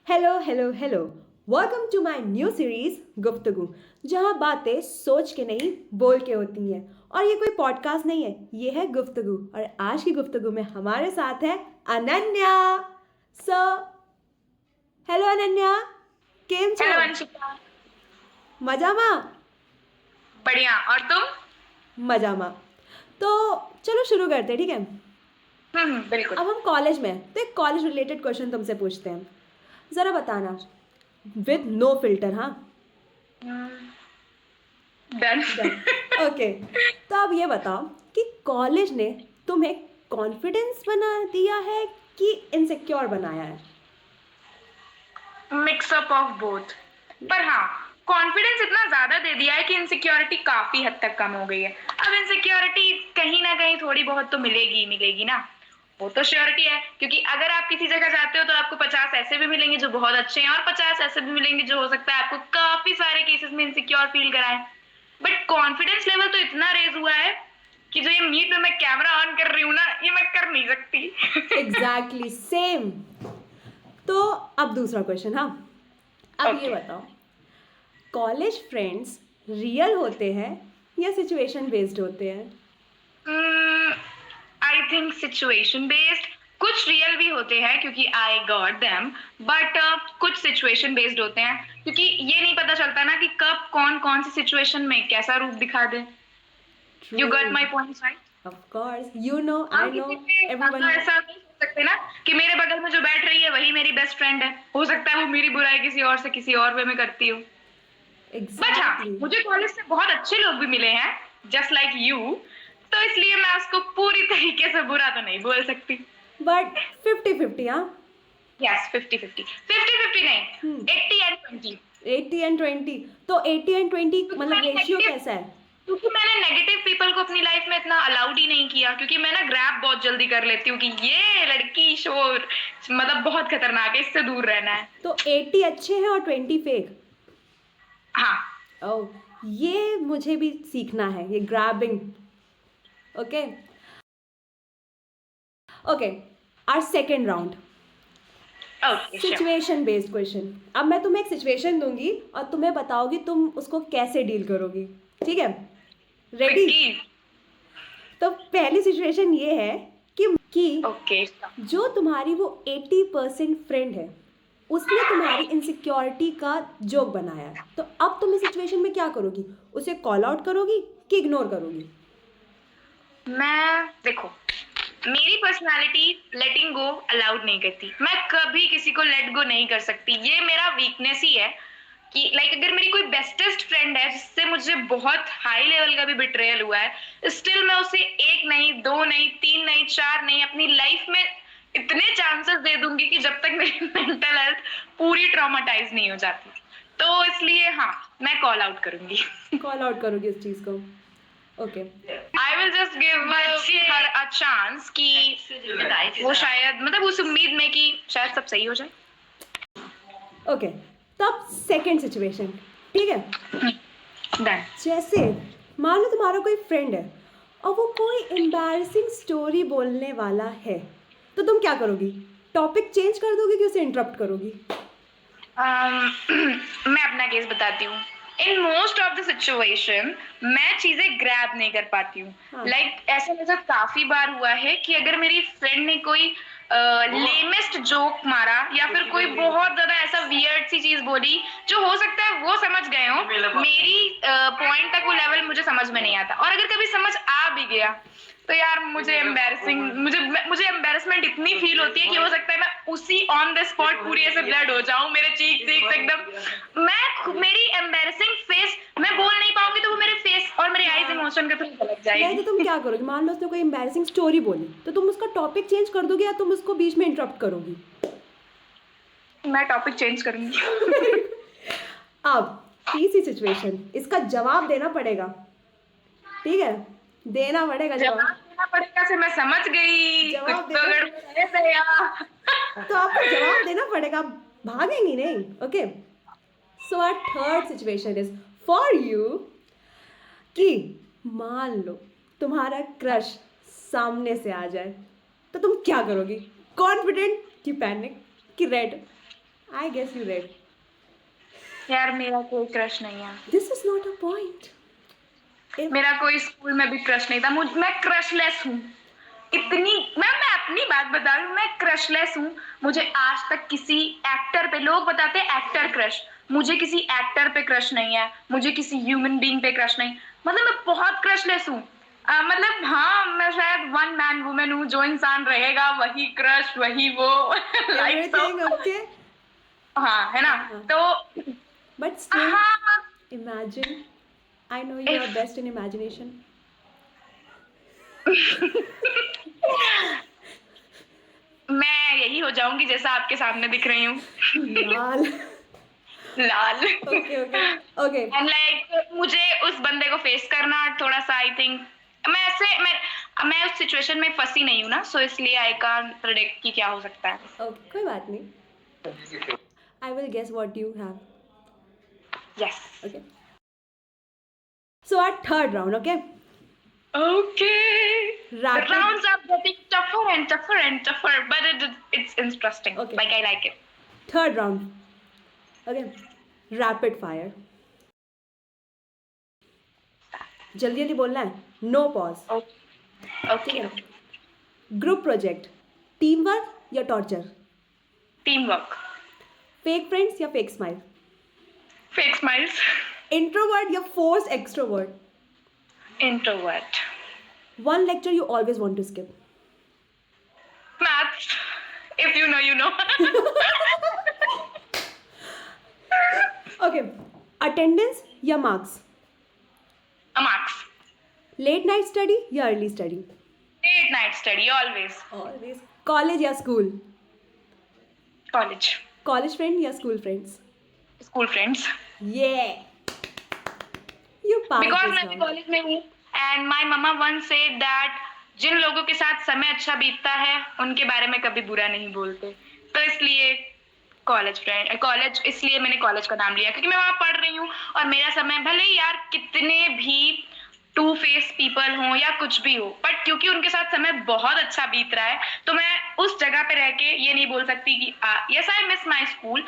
Hello hello hello. Welcome to my new series गुफ्तगू, जहां बातें सोच के नहीं बोल के होती हैं। और ये कोई पॉडकास्ट नहीं है, ये है गुफ्तगू। और आज की गुफ्तगू में हमारे साथ है अनन्या। सो हेलो अनन्या, केम छो? हेलो अंशिका। मजामा? बढ़िया। और तुम? मजामा। तो चलो शुरू करते हैं, ठीक है? बिल्कुल। अब हम कॉलेज में हैं, तो एक कॉलेज रिलेटेड क्वेश्चन तुमसे पूछते हैं। ज़रा बताना, विद नो फिल्टर, हाँ? डन। डन। ओके। तो अब ये बताओ कि कॉलेज ने तुम्हें कॉन्फिडेंस बना दिया है कि इनसिक्योर बनाया है? Mix up of both. पर हाँ, कॉन्फिडेंस इतना ज्यादा दे दिया है कि इनसिक्योरिटी काफी हद तक कम हो गई है। अब इनसिक्योरिटी कहीं ना कहीं थोड़ी बहुत तो मिलेगी ही मिलेगी ना। वो तो श्योरिटी है, क्योंकि अगर आप किसी जगह जाते हो तो आपको 50 ऐसे भी मिलेंगे जो बहुत अच्छे हैं, और 50 ऐसे भी मिलेंगे जो हो सकता है आपको काफी सारे केसेस में इनसिक्योर फील कराएं। बट कॉन्फिडेंस लेवल तो इतना रेज हुआ है कि जो ये मीट में मैं कैमरा ऑन कर रही हूँ ना, ये मैं कर नहीं सकती। Exactly same. तो अब दूसरा क्वेश्चन, हाँ? अब ये ओके। बताओ, कॉलेज फ्रेंड्स रियल होते हैं या सिचुएशन बेस्ड होते हैं? I think situation based. कुछ रियल भी होते हैं क्योंकि आई गॉट देम, बट कुछ सिचुएशन बेस्ड होते हैं क्योंकि ये नहीं पता चलता ना कि कब कौन कौन सी सिचुएशन में कैसा रूप दिखा दे। You true. Got my point, right? Of course, you know, हम आई नो, किसी पे एवरीवन नो। ऐसा नहीं सोच सकते ना कि मेरे बगल में जो बैठ रही है वही मेरी बेस्ट फ्रेंड है। हो सकता है वो मेरी बुराई किसी और से किसी और वे में करती हो। बट हाँ, एग्जैक्टली। मुझे कॉलेज से बहुत अच्छे लोग भी मिले हैं, जस्ट लाइक यू। तो इसलिए मैं उसको पूरी तरीके से बुरा तो नहीं बोल सकती। बट 50-50, हाँ? यस, 50-50। 50-50 हम्म। नहीं, 80-20। 80-20। तो 80-20 क्योंकि मतलब मैंने रेशियो नेगेटिव कैसा है? क्योंकि मैंने नेगेटिव पीपल को अपनी लाइफ में इतना अलाउड ही नहीं किया, क्योंकि मैं ना ग्रैब बहुत जल्दी कर लेती हूँ कि ये लड़की शोर मतलब बहुत खतरनाक है, इससे दूर रहना है। तो 80 अच्छे हैं और 20 फेक? हाँ। ओ, ये मुझे भी सीखना है, ये grabbing. Okay. Okay. Our second round, okay, sure. Situation based question. अब मैं तुम्हें एक सिचुएशन दूंगी और तुम्हें बताओगी तुम उसको कैसे डील करोगी, ठीक है? रेडी? क्विकी। तो पहली सिचुएशन ये है कि ओके। जो तुम्हारी वो 80% फ्रेंड है, उसने तुम्हारी इनसिक्योरिटी का जोक बनाया है। तो अब तुम इस सिचुएशन में क्या करोगी? उसे कॉल आउट करोगी कि इग्नोर करोगी? मैं देखो, मेरी पर्सनालिटी लेटिंग गो अलाउड नहीं करती। मैं कभी किसी को लेट गो नहीं कर सकती, ये मेरा वीकनेस ही है। कि लाइक अगर मेरी कोई बेस्टेस्ट फ्रेंड है जिससे मुझे बहुत हाई लेवल का भी बिट्रेयल हुआ है, स्टिल मैं उसे एक नहीं, दो नहीं, तीन नहीं, चार नहीं, अपनी लाइफ में इतने चांसेस दे दूंगी कि जब तक मेरी मेंटल हेल्थ पूरी ट्रॉमाटाइज नहीं हो जाती। तो इसलिए हाँ, मैं कॉल आउट करूंगी। कॉल आउट करोगी इस चीज़ को? Okay. I will just give her a chance कि वो शायद मतलब उस उम्मीद में कि शायद सब सही हो जाए। ओके। तब सेकेंड सिचुएशन, ठीक है? डन। जैसे मान लो तुम्हारा कोई फ्रेंड है और वो कोई एम्बैरसिंग स्टोरी बोलने वाला है, तो तुम क्या करोगी? टॉपिक चेंज कर दोगी कि उसे इंटरप्ट करोगी? मैं अपना केस बताती हूँ। In most of the situation मैं चीजें ग्रैब नहीं कर पाती हूँ। हाँ। लाइक ऐसा मेरे साथ काफी बार हुआ है कि अगर मेरी फ्रेंड ने कोई लेमेस्ट जोक मारा या फिर कोई बहुत ज्यादा ऐसा वियर्ड सी चीज बोली जो हो सकता है वो समझ गए हो, मेरी पॉइंट तक वो लेवल मुझे समझ में नहीं आता, और अगर कभी समझ आ भी गया तो यार मुझे एम्बेरसमेंट इतनी फील होती है कि हो सकता है मैं उसी ऑन द स्पॉट पूरी ऐसे ब्लड हो जाऊं, मेरे चीक एकदम मेरी एम्बेरसिंग फेस मैं बोल नहीं पाऊंगी, तो वो मेरे फेस और मेरे आईज इमोशन के थ्रू झलक नहीं जाएगी। तो तुम क्या करोगी? मान लो उसने कोई एम्बैरसिंग स्टोरी बोली, तो तुम उसका टॉपिक चेंज कर दोगे या तुम उसको बीच में इंटरप्ट करोगी? मैं टॉपिक चेंज करूंगी। अब तीसरी सिचुएशन, इसका जवाब देना पड़ेगा, ठीक है? देना पड़ेगा जवाब जवाब। देना पड़ेगा से मैं समझ गई, कुछ जवाब तो देना, गड़बड़ है दया। तो आपको जवाब देना पड़ेगा, आप भागेंगी नहीं। Okay. So our third situation is for you कि मान लो तुम्हारा क्रश सामने से आ जाए, तो तुम क्या करोगी? कॉन्फिडेंट कि पैनिक कि red? I guess you read. यार मेरा कोई क्रश नहीं है, This is not a point. मेरा कोई स्कूल में भी क्रश नहीं था। मैं क्रशलेस हूँ इतनी। मैं अपनी बात बता रही हूँ, मैं क्रशलेस हूँ। मुझे आज तक किसी एक्टर पे, लोग बताते हैं एक्टर क्रश, मुझे किसी एक्टर पे क्रश नहीं है, मुझे किसी ह्यूमन बीइंग पे क्रश नहीं। मतलब मैं बहुत क्रशलेस हूँ। मतलब हाँ, मैं शायद वन मैन वुमेन हूँ, जो इंसान रहेगा वही क्रश, वही वो लाइक तो Everything okay? हाँ, है ना? हाँ। तो But still, हाँ, imagine. I know you are best in imagination. मैं यही हो जाऊंगी जैसा आपके सामने दिख रही हूँ, लाल. लाल। Okay, okay, okay. And like मुझे उस बंदे को फेस करना थोड़ा सा, आई थिंक मैं उस सिचुएशन में फंसी नहीं हूँ ना, सो इसलिए आई कांट प्रेडिक्ट कि क्या हो सकता है। Okay, कोई बात नहीं. I will guess what you have. Yes, Okay. So our third round, okay? Okay. Rapid. Rounds are getting tougher and tougher and tougher, but it's interesting. Okay. Like I like it. Third round. Okay. Rapid fire. जल्दी जल्दी बोलना है. No pause. Okay. Group project. Teamwork या torture? Teamwork. Fake friends या fake smile? Fake smiles. Introvert या forced extrovert? Introvert. One lecture you always want to skip? Maths. If you know, you know. Okay. Attendance या marks? Marks. Late night study या early study? Late night study, always. Always. College या school? College. College friend या school friends? School friends. Yeah. You passed Because this मैं round. College में हूँ, and my mama once said that जिन लोगों के साथ समय अच्छा बीतता है उनके बारे में कभी बुरा नहीं बोलते। तो इसलिए कॉलेज इसलिए मैंने कॉलेज का नाम लिया, क्योंकि मैं वहाँ पढ़ रही हूँ और मेरा समय भले ही यार कितने भी टू फेस पीपल हों या कुछ भी हो, बट क्योंकि उनके साथ समय बहुत अच्छा बीत रहा है, तो मैं उस जगह पे रह के ये नहीं बोल सकती कि yes I miss my school,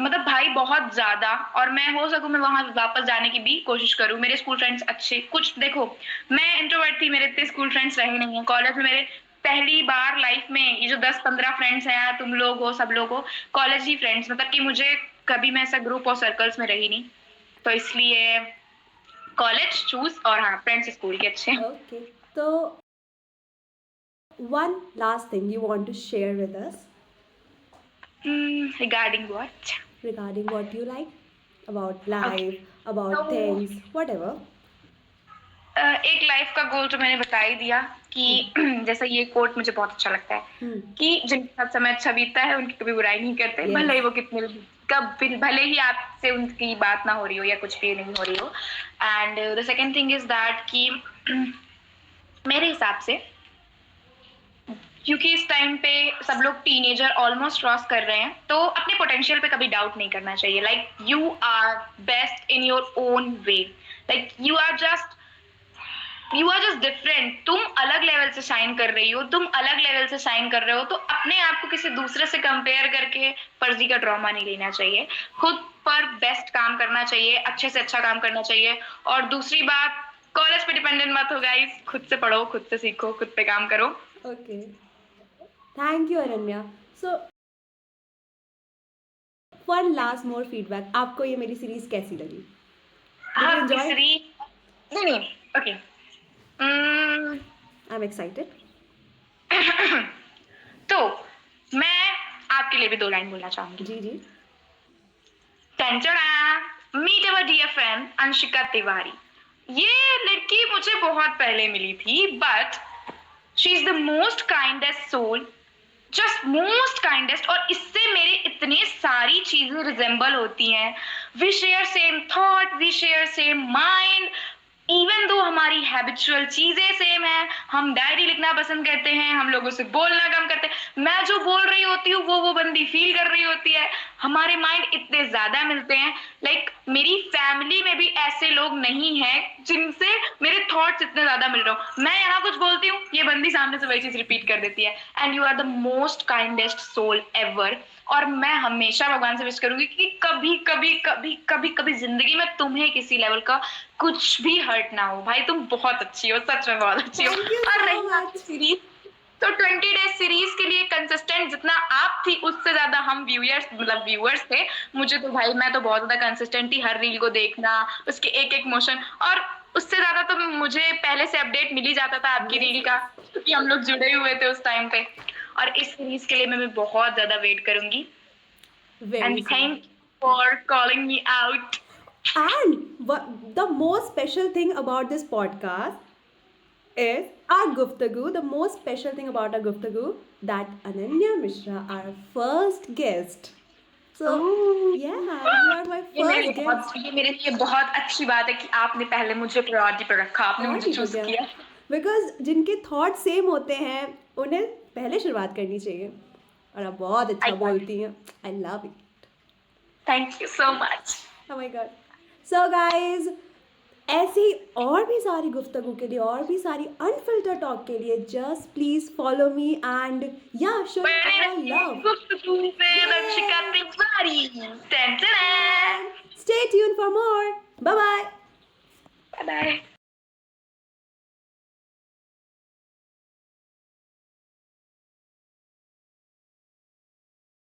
मतलब भाई बहुत ज्यादा, और मैं हो सकूं मैं वहां वापस जाने की भी कोशिश करूं। मेरे स्कूल फ्रेंड्स अच्छे, कुछ देखो मैं इंट्रोवर्ट थी, मेरे इतने स्कूल फ्रेंड्स रहे नहीं है। कॉलेज में मेरे पहली बार लाइफ में ये जो 10-15 फ्रेंड्स हैं यार, तुम लोग हो, सब लोग हो, कॉलेज ही फ्रेंड्स, मतलब कि मुझे कभी मैं ऐसा ग्रुप और सर्कल्स में रही नहीं, तो इसलिए कॉलेज चूज, और हाँ फ्रेंड्स स्कूल के अच्छे। Okay. So, one last thing you want to share with us regarding what? regarding what you like about life, about So- things, whatever. एक लाइफ का गोल तो मैंने बता ही दिया कि जैसे ये कोट मुझे बहुत अच्छा लगता है Hmm. कि जिनके साथ समय अच्छा बीतता है उनकी कभी बुराई नहीं करते, Yes. भले ही वो कितने कब भले ही आपसे उनकी बात ना हो रही हो या कुछ भी नहीं हो रही हो। And the second thing is that कि मेरे हिसाब से, क्योंकि इस टाइम पे सब लोग टीनेजर ऑलमोस्ट क्रॉस कर रहे हैं, तो अपने पोटेंशियल पे कभी डाउट नहीं करना चाहिए। Like you are best in your own way, like you are just different. तुम अलग लेवल से शाइन कर रही हो, तुम अलग लेवल से शाइन कर रहे हो, तो अपने आप को किसी दूसरे से कंपेयर करके फर्जी का ड्रामा नहीं लेना चाहिए। खुद पर बेस्ट काम करना चाहिए, अच्छे से अच्छा काम करना चाहिए। और दूसरी बात, कॉलेज पे डिपेंडेंट मत हो गाइस, खुद से पढ़ो, खुद से सीखो, खुद पे काम करो। Okay. Thank you, Ananya. So, one last more feedback. आपको ये मेरी सीरीज कैसी लगी? Did you हाँ, enjoy? नहीं, ओके। I'm excited. तो मैं आपके लिए भी 2 लाइन बोलना चाहूंगी। जी जी. Meet our dear friend Anshika Tiwari. ये लड़की मुझे बहुत पहले मिली थी, but she is the most kindest soul, just most kindest, और इससे मेरे इतने सारी चीजें रिजेंबल होती हैं। We share same thought, we share same mind, even though हमारी हैबिचुअल चीजें सेम है। हम डायरी लिखना पसंद करते हैं, हम लोगों से बोलना कम करते हैं, मैं जो बोल रही होती हूँ वो बंदी फील कर रही होती है, हमारे माइंड इतने ज्यादा मिलते हैं। लाइक मेरी फैमिली में भी ऐसे लोग नहीं हैं जिनसे मेरे थॉट्स इतने ज्यादा मिल रहे हो। मैं यहाँ कुछ बोलती हूँ, ये बंदी सामने से वही चीज रिपीट कर देती है। And you are the most kindest soul ever. और मैं हमेशा भगवान से विश करूंगी कि कभी कभी कभी कभी कभी जिंदगी में तुम्हें किसी लेवल का कुछ भी हर्ट ना हो। भाई तुम बहुत अच्छी हो, सच में बहुत अच्छी हो। Thank you और so रही much. बात सीरीज, तो 20 डेज सीरीज के लिए कंसिस्टेंट जितना आप थी उससे ज्यादा हम व्यूअर्स थे। मुझे तो भाई, मैं तो बहुत ज्यादा कंसिस्टेंट थी, हर रील को देखना, उसके एक एक मोशन, और उससे ज्यादा तो मुझे पहले से अपडेट मिल ही जाता था आपकी रील का, क्योंकि हम लोग जुड़े हुए थे उस टाइम पे। और इस सीरीज के लिए मैं बहुत ज्यादा वेट करूंगी। Very and soon. Thank for calling me out. And the most special thing about this podcast is our Guftagu. The most special thing about our Guftagu that Ananya Mishra, our first guest. So yeah, you are my first guest. ये मेरे लिए बहुत अच्छी बात है कि आपने पहले मुझे प्रायोरिटी पे रखा, आपने और मुझे नहीं तो चूज क्या? किया। बिकॉज जिनके थॉट सेम होते हैं उन्हें पहले शुरुआत करनी चाहिए। और आप बहुत अच्छा बोलती हैं। I love it. Thank you so much. Oh my god. So guys, ऐसी और भी सारी गुफ्तगू के लिए और भी सारी अनफिल्टर टॉक के लिए just please follow me and या show love. Stay tuned for more. Bye bye. Bye bye.